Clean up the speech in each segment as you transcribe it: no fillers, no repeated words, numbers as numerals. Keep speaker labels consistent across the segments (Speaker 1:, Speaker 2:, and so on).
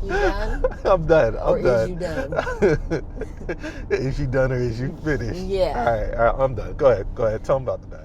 Speaker 1: You done?
Speaker 2: I'm done.
Speaker 1: Or is you done?
Speaker 2: Is she done or is you finished?
Speaker 1: Yeah.
Speaker 2: All right, I'm done. Go ahead. Tell them about the back.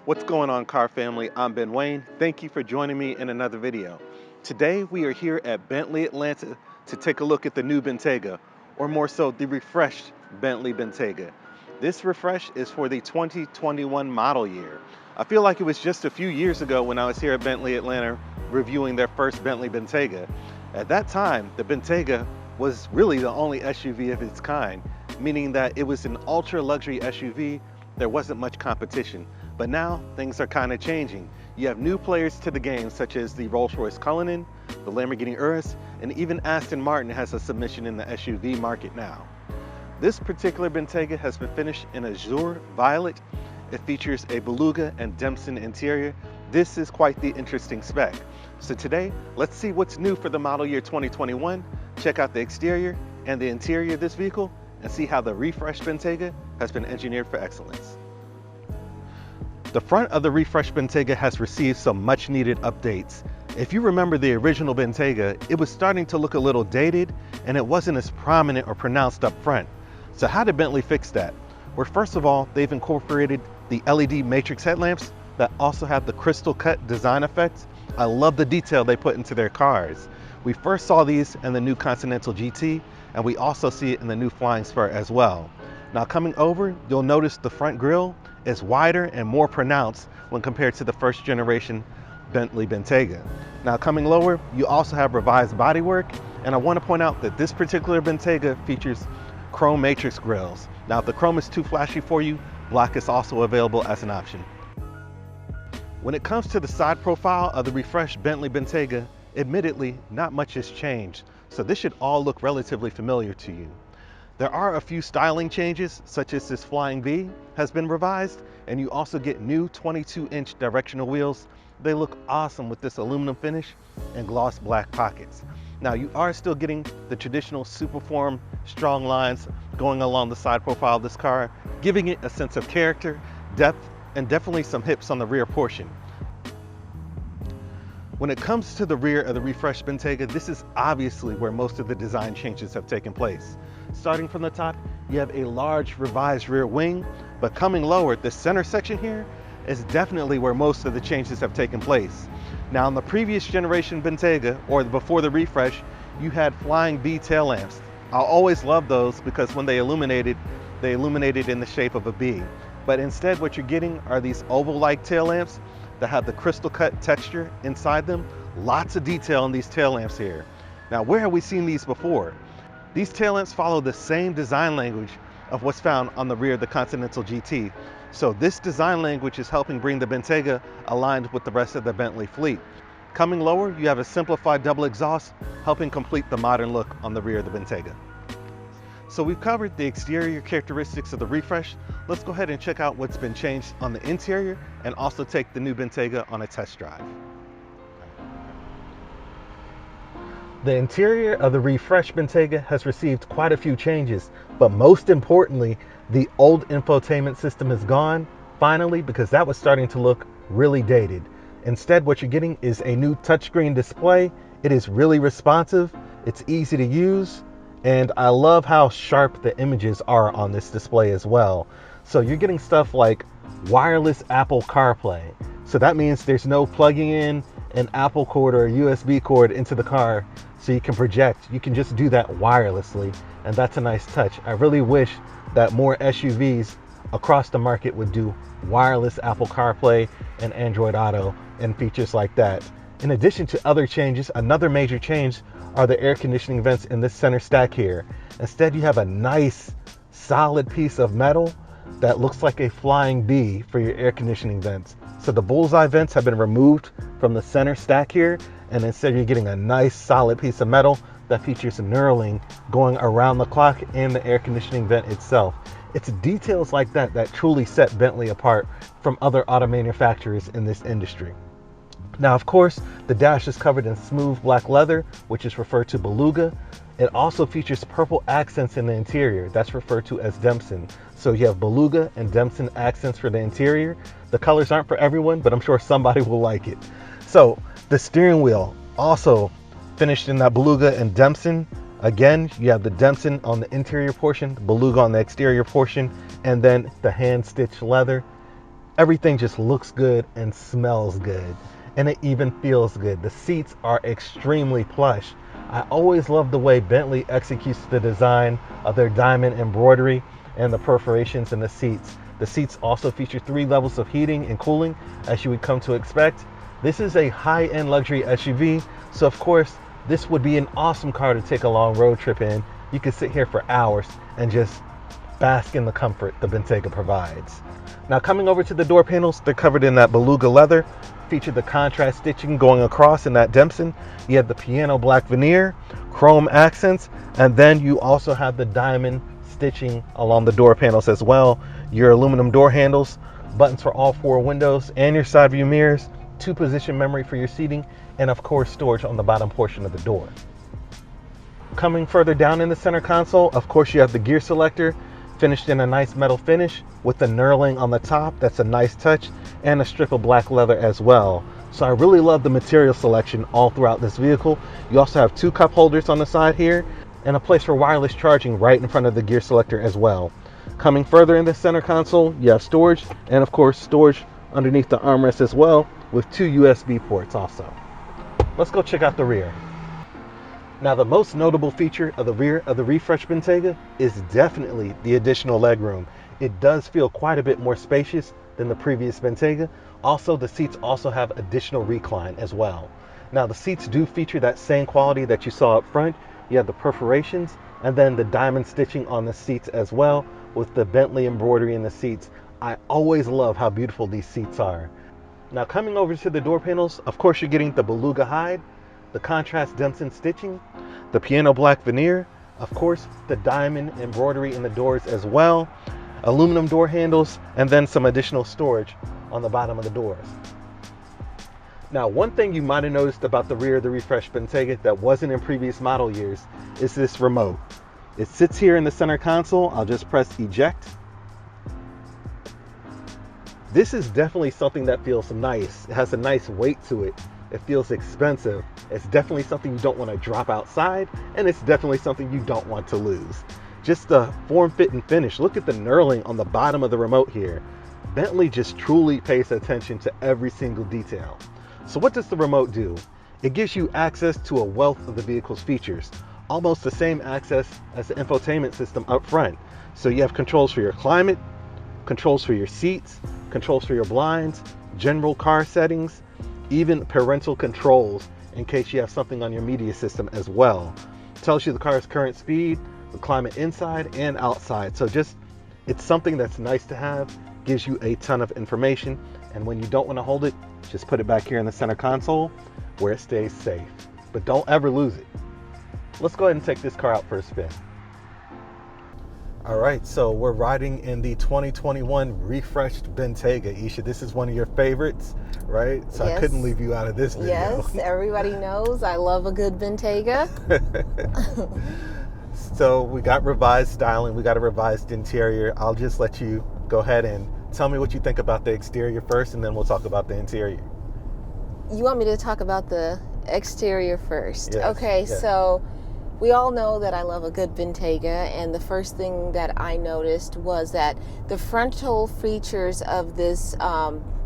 Speaker 2: What's going on, car family? I'm Ben Wayne. Thank you for joining me in another video. Today we are here at Bentley Atlanta to take a look at the new Bentayga, or more so the refreshed Bentley Bentayga. This refresh is for the 2021 model year. I feel like it was just a few years ago when I was here at Bentley Atlanta reviewing their first Bentley Bentayga. At that time, the Bentayga was really the only SUV of its kind, meaning that it was an ultra luxury SUV. There wasn't much competition. But now things are kind of changing. You have new players to the game, such as the Rolls-Royce Cullinan, the Lamborghini Urus, and even Aston Martin has a submission in the SUV market now. This particular Bentayga has been finished in azure violet. It features a beluga and Dempsey interior. This is quite the interesting spec. So today, let's see what's new for the model year 2021, check out the exterior and the interior of this vehicle, and see how the refreshed Bentayga has been engineered for excellence. The front of the refreshed Bentayga has received some much needed updates. If you remember the original Bentayga, it was starting to look a little dated and it wasn't as prominent or pronounced up front. So how did Bentley fix that? Well, first of all, they've incorporated the LED matrix headlamps that also have the crystal cut design effects. I love the detail they put into their cars. We first saw these in the new Continental GT, and we also see it in the new Flying Spur as well. Now coming over, you'll notice the front grille is wider and more pronounced when compared to the first generation Bentley Bentayga. Now coming lower, you also have revised bodywork, and I want to point out that this particular Bentayga features chrome matrix grills. Now if the chrome is too flashy for you, black is also available as an option. When it comes to the side profile of the refreshed Bentley Bentayga, admittedly not much has changed, so this should all look relatively familiar to you. There are a few styling changes, such as this flying V has been revised, and you also get new 22-inch directional wheels. They look awesome with this aluminum finish and gloss black pockets. Now you are still getting the traditional Superform strong lines going along the side profile of this car, giving it a sense of character, depth, and definitely some hips on the rear portion. When it comes to the rear of the refreshed Bentayga, this is obviously where most of the design changes have taken place. Starting from the top, you have a large revised rear wing, but coming lower, the center section here is definitely where most of the changes have taken place. Now in the previous generation Bentayga, or before the refresh, you had flying V tail lamps. I always loved those because when they illuminated in the shape of a B. But instead what you're getting are these oval-like tail lamps that have the crystal cut texture inside them. Lots of detail in these tail lamps here. Now where have we seen these before? These tail lamps follow the same design language of what's found on the rear of the Continental GT. So this design language is helping bring the Bentayga aligned with the rest of the Bentley fleet. Coming lower, you have a simplified double exhaust, helping complete the modern look on the rear of the Bentayga. So we've covered the exterior characteristics of the refresh. Let's go ahead and check out what's been changed on the interior and also take the new Bentayga on a test drive. The interior of the refreshed Bentayga has received quite a few changes, but most importantly, the old infotainment system is gone, finally, because that was starting to look really dated. Instead, what you're getting is a new touchscreen display. It is really responsive, it's easy to use, and I love how sharp the images are on this display as well. So you're getting stuff like wireless Apple CarPlay. So that means there's no plugging in an Apple cord or a USB cord into the car so you can project. You can just do that wirelessly, and that's a nice touch. I really wish that more SUVs across the market would do wireless Apple CarPlay and Android Auto and features like that. In addition to other changes, another major change are the air conditioning vents in this center stack here. Instead, you have a nice solid piece of metal that looks like a flying B for your air conditioning vents. So the bullseye vents have been removed from the center stack here, and instead you're getting a nice solid piece of metal that features knurling going around the clock in the air conditioning vent itself. It's details like that that truly set Bentley apart from other auto manufacturers in this industry. Now, of course, the dash is covered in smooth black leather, which is referred to beluga. It also features purple accents in the interior. That's referred to as Dempson. So you have beluga and Dempson accents for the interior. The colors aren't for everyone, but I'm sure somebody will like it. So the steering wheel also finished in that beluga and Dempson. Again, you have the Dempson on the interior portion, the beluga on the exterior portion, and then the hand stitched leather. Everything just looks good and smells good, and it even feels good. The seats are extremely plush. I always love the way Bentley executes the design of their diamond embroidery and the perforations in the seats. The seats also feature 3 levels of heating and cooling, as you would come to expect. This is a high-end luxury SUV, so of course, this would be an awesome car to take a long road trip in. You could sit here for hours and just bask in the comfort the Bentayga provides. Now, coming over to the door panels, they're covered in that beluga leather, feature the contrast stitching going across in that Dempson. You have the piano black veneer, chrome accents, and then you also have the diamond stitching along the door panels as well. Your aluminum door handles, buttons for all 4 windows, and your side view mirrors, 2-position memory for your seating, and of course storage on the bottom portion of the door. Coming further down in the center console, of course you have the gear selector, finished in a nice metal finish with the knurling on the top. That's a nice touch, and a strip of black leather as well. So I really love the material selection all throughout this vehicle. You also have 2 cup holders on the side here and a place for wireless charging right in front of the gear selector as well. Coming further in the center console, you have storage, and of course storage underneath the armrest as well, with 2 USB ports also. Let's go check out the rear. Now, the most notable feature of the rear of the refreshed Bentayga is definitely the additional legroom. It does feel quite a bit more spacious than the previous Bentayga. Also, the seats also have additional recline as well. Now, the seats do feature that same quality that you saw up front. You have the perforations and then the diamond stitching on the seats as well, with the Bentley embroidery in the seats. I always love how beautiful these seats are. Now, coming over to the door panels, of course you're getting the beluga hide, the contrast Dempson stitching, the piano black veneer, of course the diamond embroidery in the doors as well, aluminum door handles, and then some additional storage on the bottom of the doors. Now, one thing you might have noticed about the rear of the refreshed Bentayga that wasn't in previous model years is this remote. It sits here in the center console. I'll just press eject. This is definitely something that feels nice. It has a nice weight to it. It feels expensive. It's definitely something you don't want to drop outside, and it's definitely something you don't want to lose. Just the form, fit, and finish. Look at the knurling on the bottom of the remote here. Bentley just truly pays attention to every single detail. So what does the remote do? It gives you access to a wealth of the vehicle's features, almost the same access as the infotainment system up front. So you have controls for your climate, controls for your seats, controls for your blinds, general car settings, even parental controls in case you have something on your media system as well. Tells you the car's current speed, the climate inside and outside. So just, it's something that's nice to have, gives you a ton of information, and when you don't want to hold it, just put it back here in the center console where it stays safe. But don't ever lose it. Let's go ahead and take this car out for a spin. All right, so we're riding in the 2021 refreshed Bentayga. Isha, this is one of your favorites, right? So yes. I couldn't leave you out of this video.
Speaker 1: Yes, everybody knows I love a good Bentayga.
Speaker 2: So we got revised styling, we got a revised interior. I'll just let you go ahead and tell me what you think about the exterior first, and then we'll talk about the interior.
Speaker 1: You want me to talk about the exterior first?
Speaker 2: Yes,
Speaker 1: okay,
Speaker 2: yes. So
Speaker 1: we all know that I love a good Bentayga, and the first thing that I noticed was that the frontal features of this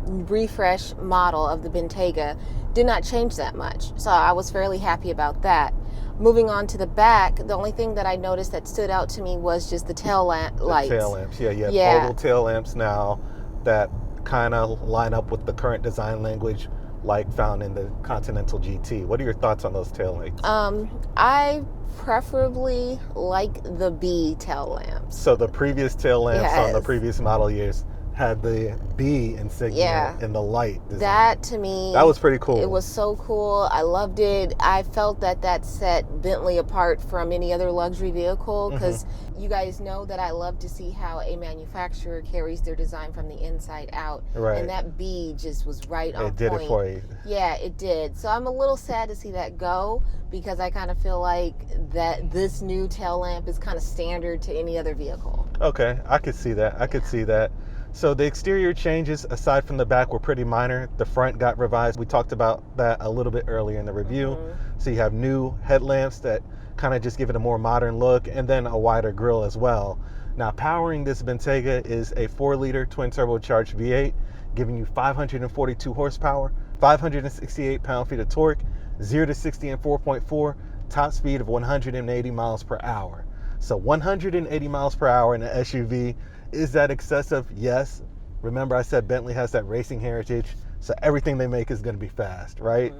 Speaker 1: refresh model of the Bentayga did not change that much. So I was fairly happy about that. Moving on to the back, the only thing that I noticed that stood out to me was just the tail lights.
Speaker 2: Tail lamps, yeah, you have oval tail lamps now that kind of line up with the current design language like found in the Continental GT. What are your thoughts on those tail lights?
Speaker 1: I preferably like the B tail lamps.
Speaker 2: So the previous tail lamps on the previous model years had the B insignia in the light design.
Speaker 1: That to me,
Speaker 2: that was pretty cool.
Speaker 1: It was so cool. I loved it. I felt that set Bentley apart from any other luxury vehicle, because you guys know that I love to see how a manufacturer carries their design from the inside out.
Speaker 2: Right.
Speaker 1: And that B just was right on point.
Speaker 2: It did it for you.
Speaker 1: Yeah, it did. So I'm a little sad to see that go, because I kind of feel like that this new tail lamp is kind of standard to any other vehicle.
Speaker 2: Okay, I could see that. I could see that. So the exterior changes, aside from the back, were pretty minor. The front got revised. We talked about that a little bit earlier in the review. So you have new headlamps that kind of just give it a more modern look, and then a wider grille as well. Now, powering this Bentayga is a 4-liter twin turbocharged V8, giving you 542 horsepower, 568 pound-feet of torque, 0 to 60 in 4.4, top speed of 180 miles per hour. So 180 miles per hour in an SUV. Is that excessive? Yes. Remember, I said Bentley has that racing heritage, so everything they make is going to be fast, right?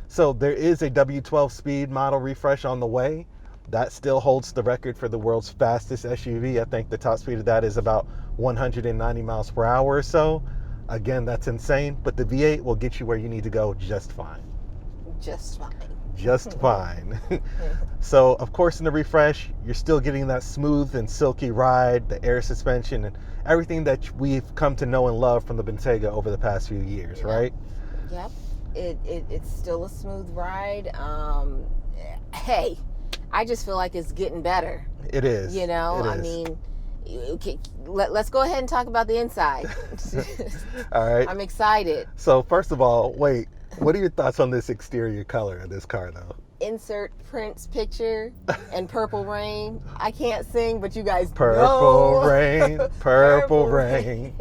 Speaker 2: So there is a W12 speed model refresh on the way. That still holds the record for the world's fastest SUV. I think the top speed of that is about 190 miles per hour or so. Again, that's insane, but the V8 will get you where you need to go just fine.
Speaker 1: Just fine.
Speaker 2: Just fine. So, of course, in the refresh, you're still getting that smooth and silky ride, the air suspension, and everything that we've come to know and love from the Bentayga over the past few years, right?
Speaker 1: Yep. It's still a smooth ride. Hey, I just feel like it's getting better.
Speaker 2: It is.
Speaker 1: You know, I mean, okay, let's go ahead and talk about the inside.
Speaker 2: All right.
Speaker 1: I'm excited.
Speaker 2: So, first of all, wait. What are your thoughts on this exterior color of this car, though?
Speaker 1: Insert Prince picture and Purple Rain. I can't sing, but you guys
Speaker 2: Purple
Speaker 1: know.
Speaker 2: Rain, Purple Rain.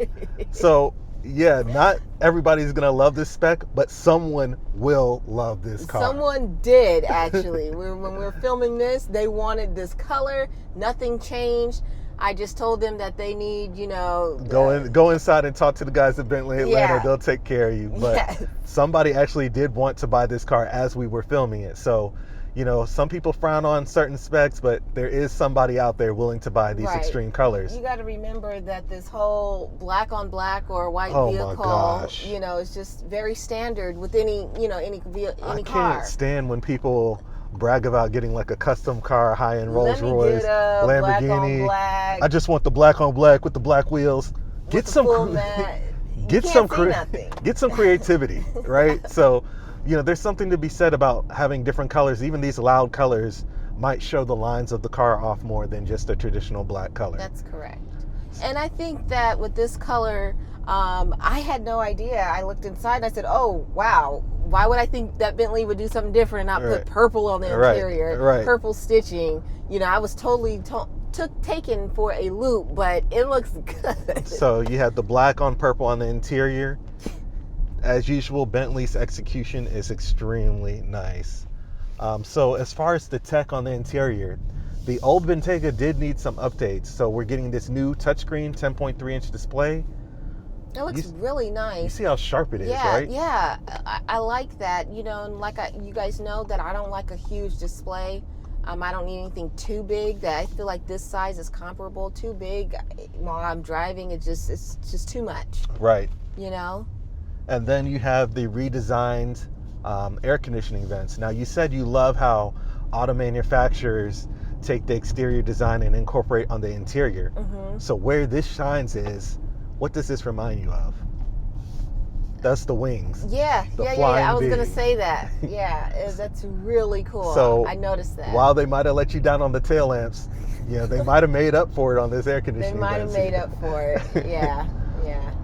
Speaker 2: So, yeah, not everybody's going to love this spec, but someone will love this car.
Speaker 1: Someone did, actually. When we were filming this, they wanted this color. Nothing changed. I just told them that they need, you know...
Speaker 2: Go inside and talk to the guys at Bentley Atlanta.
Speaker 1: Yeah.
Speaker 2: They'll take care of you. But somebody actually did want to buy this car as we were filming it. So, you know, some people frown on certain specs, but there is somebody out there willing to buy these extreme colors.
Speaker 1: You got to remember that this whole black on black or white vehicle, you know, is just very standard with any car.
Speaker 2: I can't stand when people brag about getting like a custom car, high-end Rolls Royce, Lamborghini.
Speaker 1: Black on black.
Speaker 2: I just want the black on black with the black wheels. Get some creativity, right? So, you know, there's something to be said about having different colors. Even these loud colors might show the lines of the car off more than just a traditional black color.
Speaker 1: That's correct. And I think that with this color, I had no idea. I looked inside and I said, oh, wow. Why would I think that Bentley would do something different and not put purple on the interior, purple stitching? You know, I was totally taken for a loop, but it looks good.
Speaker 2: So you had the black on purple on the interior. As usual, Bentley's execution is extremely nice. So as far as the tech on the interior, the old Bentayga did need some updates. So we're getting this new touchscreen 10.3-inch display.
Speaker 1: It looks really nice.
Speaker 2: You see how sharp it is, right?
Speaker 1: Yeah, I like that. You know, and like you guys know that I don't like a huge display. I don't need anything too big. That I feel like this size is comparable. Too big while I'm driving, it's just too much.
Speaker 2: Right.
Speaker 1: You know.
Speaker 2: And then you have the redesigned air conditioning vents. Now, you said you love how auto manufacturers take the exterior design and incorporate on the interior. So where this shines is, what does this remind you of? That's the wings.
Speaker 1: Yeah. I was gonna say that. Yeah, that's really cool.
Speaker 2: So
Speaker 1: I noticed that.
Speaker 2: While they might have let you down on the tail lamps, they might have made up for it on this air conditioning.
Speaker 1: They might have made up for it. Yeah.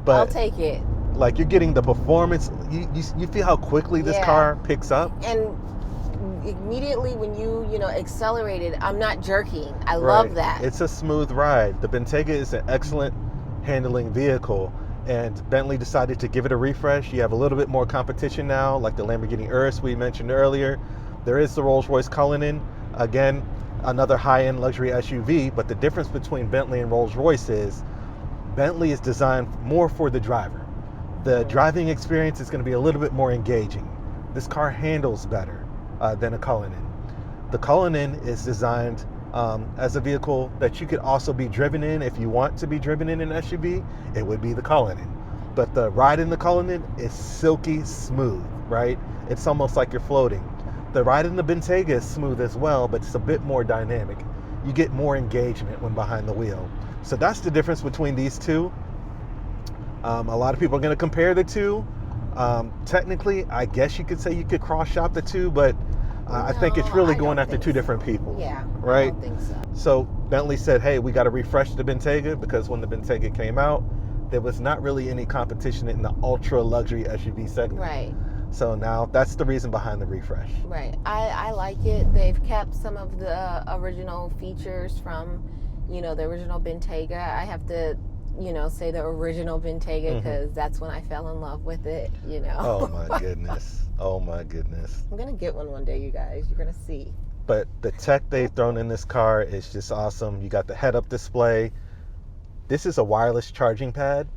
Speaker 1: But I'll take it.
Speaker 2: Like, you're getting the performance. You feel how quickly this car picks up.
Speaker 1: And immediately when you accelerate it, I'm not jerking. I love that.
Speaker 2: It's a smooth ride. The Bentayga is an excellent handling vehicle, and Bentley decided to give it a refresh. You have a little bit more competition now, like the Lamborghini Urus we mentioned earlier. There is the Rolls-Royce Cullinan, again, another high-end luxury SUV, but the difference between Bentley and Rolls-Royce is Bentley is designed more for the driver. The driving experience is going to be a little bit more engaging. This car handles better than a Cullinan. The Cullinan is designed as a vehicle that you could also be driven in. If you want to be driven in an SUV, it would be the Cullinan. But the ride in the Cullinan is silky smooth, right? It's almost like you're floating. The ride in the Bentayga is smooth as well, but it's a bit more dynamic. You get more engagement when behind the wheel. So that's the difference between these two. A lot of people are going to compare the two. Technically, I guess you could say you could cross shop the two, but I think it's really going after two different people.
Speaker 1: Yeah,
Speaker 2: right?
Speaker 1: I don't think so.
Speaker 2: So Bentley said, hey, we got to refresh the Bentayga, because when the Bentayga came out, there was not really any competition in the ultra luxury SUV segment.
Speaker 1: Right.
Speaker 2: So now that's the reason behind the refresh.
Speaker 1: Right. I like it. They've kept some of the original features from, the original Bentayga. I have to, say the original Bentayga, because that's when I fell in love with it,
Speaker 2: Oh my goodness. Oh my goodness.
Speaker 1: I'm going to get one day, you guys. You're going to see.
Speaker 2: But the tech they've thrown in this car is just awesome. You got the head-up display. This is a wireless charging pad,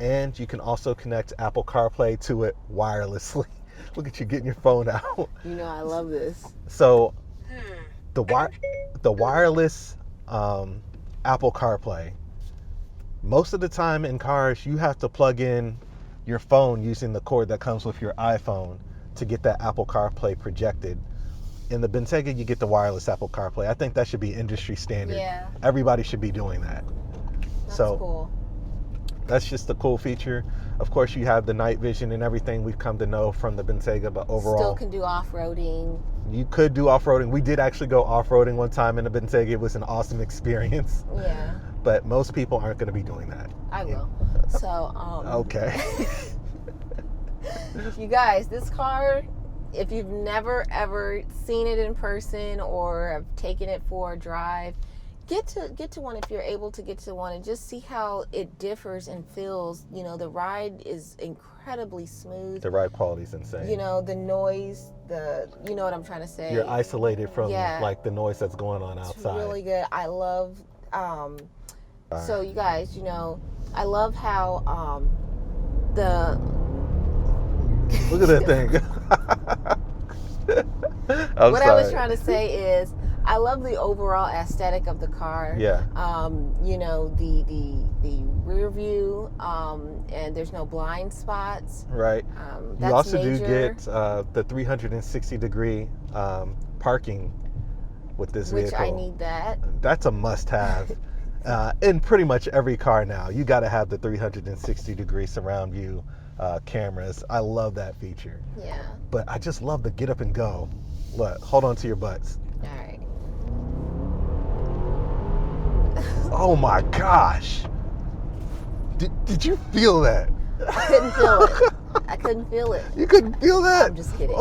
Speaker 2: and you can also connect Apple CarPlay to it wirelessly. Look at you getting your phone out.
Speaker 1: I love this.
Speaker 2: So the wireless Apple CarPlay, most of the time in cars, you have to plug in your phone using the cord that comes with your iPhone to get that Apple CarPlay projected. In the Bentayga, you get the wireless Apple CarPlay. I think that should be industry standard.
Speaker 1: Yeah.
Speaker 2: Everybody should be doing that.
Speaker 1: That's
Speaker 2: so
Speaker 1: cool.
Speaker 2: That's just a cool feature. Of course, you have the night vision and everything we've come to know from the Bentayga, but overall,
Speaker 1: still can do off-roading.
Speaker 2: You could do off-roading. We did actually go off-roading one time in the Bentayga. It was an awesome experience.
Speaker 1: Yeah.
Speaker 2: But most people aren't going to be doing that.
Speaker 1: I will. So,
Speaker 2: okay.
Speaker 1: You guys, this car, if you've never ever seen it in person or have taken it for a drive, get to one if you're able to get to one and just see how it differs and feels. The ride is incredibly smooth.
Speaker 2: The ride quality is insane.
Speaker 1: The noise, you know what I'm trying to say.
Speaker 2: You're isolated from like the noise that's going on outside.
Speaker 1: It's really good. I love so you guys, I love how the
Speaker 2: look at that thing.
Speaker 1: What I was trying to say is I love the overall aesthetic of the car.
Speaker 2: Yeah.
Speaker 1: The rear view, and there's no blind spots.
Speaker 2: Right.
Speaker 1: That's
Speaker 2: you also
Speaker 1: major.
Speaker 2: do get the 360-degree parking with this vehicle.
Speaker 1: Which I need that.
Speaker 2: That's a must-have. In pretty much every car now, you got to have the 360-degree surround view cameras. I love that feature.
Speaker 1: Yeah.
Speaker 2: But I just love the get up and go. Look, hold on to your butts.
Speaker 1: All right.
Speaker 2: Oh my gosh. Did you feel that?
Speaker 1: I couldn't feel it. I couldn't feel it.
Speaker 2: You couldn't feel that?
Speaker 1: I'm just kidding.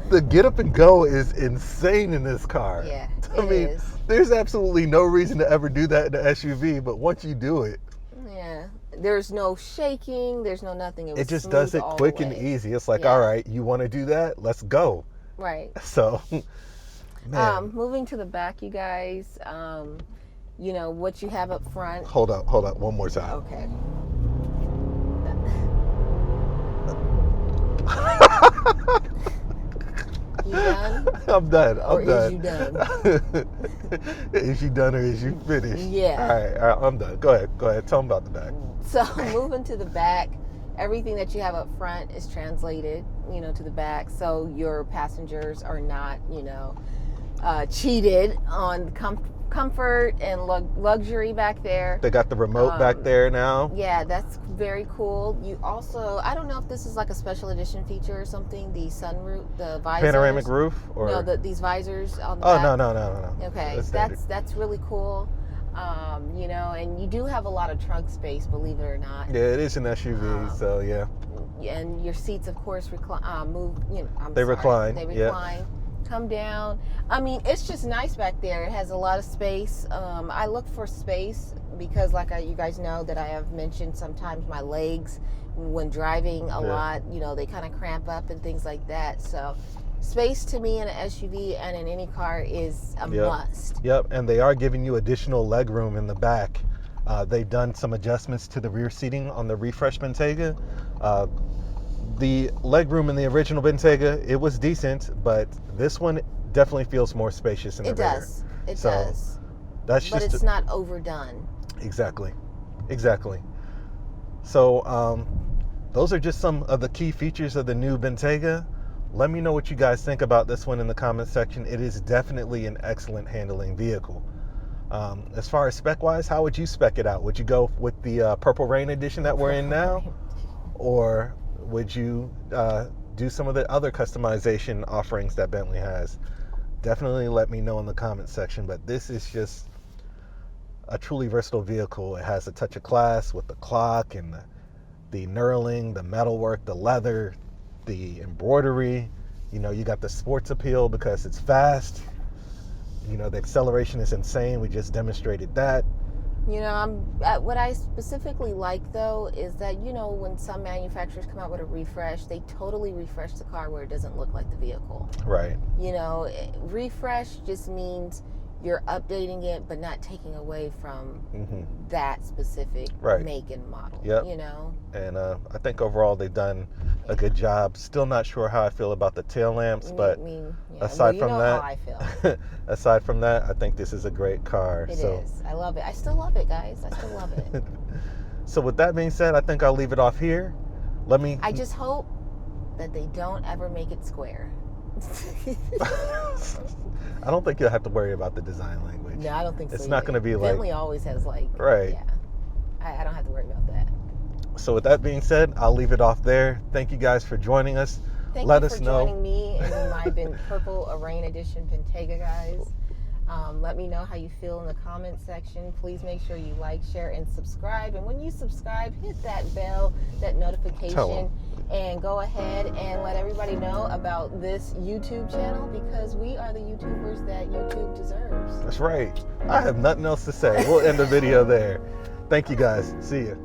Speaker 2: The get up and go is insane in this car.
Speaker 1: Yeah,
Speaker 2: I mean,
Speaker 1: is.
Speaker 2: There's absolutely no reason to ever do that in an SUV, but once you do it.
Speaker 1: Yeah. There's no shaking. There's no nothing.
Speaker 2: It just does it quick and easy. It's like, all right, you want to do that? Let's go.
Speaker 1: Right.
Speaker 2: So, man.
Speaker 1: Moving to the back, you guys, what you have up front.
Speaker 2: Hold up, one more time.
Speaker 1: Okay. You done?
Speaker 2: I'm done.
Speaker 1: Or is you done?
Speaker 2: Is you done or is you finished?
Speaker 1: Yeah.
Speaker 2: All right, I'm done. Go ahead. Tell them about the back.
Speaker 1: So moving to the back, everything that you have up front is translated, to the back. So your passengers are not, cheated on comfort and luxury back there.
Speaker 2: They got the remote back there now.
Speaker 1: Yeah, that's very cool. You also, I don't know if this is like a special edition feature or something, the sunroof, the visors.
Speaker 2: Panoramic roof? Or?
Speaker 1: No, these visors on the back.
Speaker 2: No.
Speaker 1: Okay, that's really cool. And you do have a lot of trunk space, believe it or not.
Speaker 2: Yeah, it is an SUV, so yeah.
Speaker 1: And your seats, of course, move.
Speaker 2: They recline.
Speaker 1: They recline. Come down. I mean, it's just nice back there. It has a lot of space. I look for space because, you guys know that I have mentioned sometimes my legs when driving a lot. They kind of cramp up and things like that. So. Space to me in an SUV and in any car is a must. Yep,
Speaker 2: and they are giving you additional leg room in the back. They've done some adjustments to the rear seating on the refresh Bentayga. The leg room in the original Bentayga, it was decent, but this one definitely feels more spacious in the rear.
Speaker 1: It does. It
Speaker 2: So,
Speaker 1: does.
Speaker 2: That's
Speaker 1: But
Speaker 2: just
Speaker 1: it's not overdone.
Speaker 2: exactly. So those are just some of the key features of the new Bentayga. Let me know what you guys think about this one in the comment section. It is definitely an excellent handling vehicle. As far as spec wise, how would you spec it out? Would you go with the Purple Rain edition that we're in now, or would you do some of the other customization offerings that Bentley has? Definitely let me know in the comment section. But this is just a truly versatile vehicle. It has a touch of class with the clock and the knurling, the metalwork, the leather, the embroidery. You know, you got the sports appeal because it's fast. You know, the acceleration is insane. We just demonstrated that.
Speaker 1: You know, what I specifically like though is that, you know, when some manufacturers come out with a refresh, they totally refresh the car where it doesn't look like the vehicle.
Speaker 2: Right.
Speaker 1: You know, refresh just means you're updating it, but not taking away from that specific make and model.
Speaker 2: Yep.
Speaker 1: You know?
Speaker 2: And I think overall they've done a good job. Still not sure how I feel about the tail lamps, but aside from that,
Speaker 1: how I feel.
Speaker 2: Aside from that, I think this is a great car.
Speaker 1: It is. I love it. I still love it, guys. I still love it.
Speaker 2: So with that being said, I think I'll leave it off here.
Speaker 1: I just hope that they don't ever make it square.
Speaker 2: I don't think you'll have to worry about the design language.
Speaker 1: No, I don't think so.
Speaker 2: It's not going to be like...
Speaker 1: Bentley always has like...
Speaker 2: Right.
Speaker 1: Yeah. I don't have to worry about that.
Speaker 2: So with that being said, I'll leave it off there. Thank you guys for joining us.
Speaker 1: Let us know. Joining me in my Purple Rain Edition Bentayga, guys. Let me know how you feel in the comment section. Please make sure you like, share, and subscribe. And when you subscribe, hit that bell, that notification, and go ahead and let everybody know about this YouTube channel, because we are the YouTubers that YouTube deserves.
Speaker 2: That's right. I have nothing else to say. We'll end the video there. Thank you guys. See ya.